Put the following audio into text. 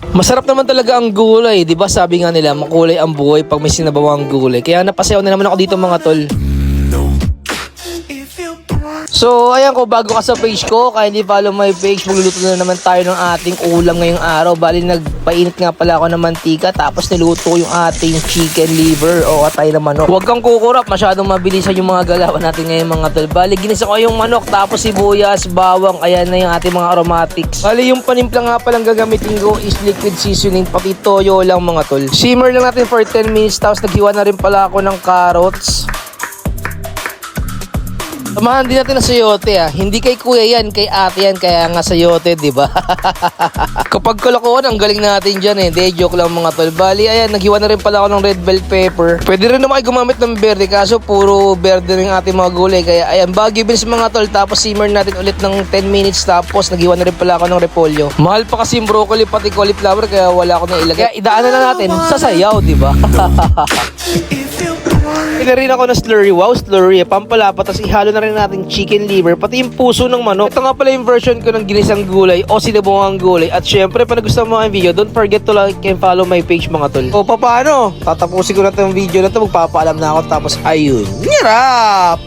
Masarap naman talaga ang gulay, 'di ba? Sabi nga nila, makulay ang buhay pag may sinabawang gulay. Kaya napasayaw na naman ako dito mga tol. So, ayan ko, bago ka sa page ko, kaya hindi follow my page, magluluto na naman tayo ng ating ulam ngayong araw. Bali, nagpainit nga pala ako ng mantika, tapos niluto ko yung ating chicken liver o atay na manok. Huwag kang kukurap, masyadong mabilisan yung mga galawan natin ngayon mga tol. Bali, ginisa ko yung manok, tapos sibuyas, bawang, ayan na yung ating mga aromatics. Bali, yung panimpla nga palang gagamitin ko is liquid seasoning, pati toyo lang mga tol. Simmer lang natin for 10 minutes, tapos naghiwa na rin pala ako ng carrots. Samahan din natin na sayote Hindi kay kuya yan, kay ate yan, kaya nga sayote, di ba? Kapag kalokohan, ang galing natin dyan Hindi, joke lang mga tol. Bali, ayan, naghiwa na rin pala ako ng red bell pepper. Pwede rin naman kayo gumamit ng berde, kaso puro berde rin ating mga gulay. Kaya ayan, bagay bilis mga tol. Tapos simmer natin ulit ng 10 minutes. Tapos naghiwa na rin pala ako ng repolyo. Mahal pa kasi yung broccoli, pati cauliflower, kaya wala ako na ilagay. Kaya idaanan na natin sa sayaw, di ba? Pili rin ako ng slurry. Wow, slurry. Pampalapa. Tapos ihalo na rin natin chicken liver. Pati yung puso ng manok. Ito nga pala yung version ko ng ginisang gulay o sinabawang gulay. At syempre, pag nagustuhan mo ang video, don't forget to like and follow my page mga tol. O paano? Tatapusin ko na itong video na ito. Magpapaalam na ako. Tapos ayun. Nyarap!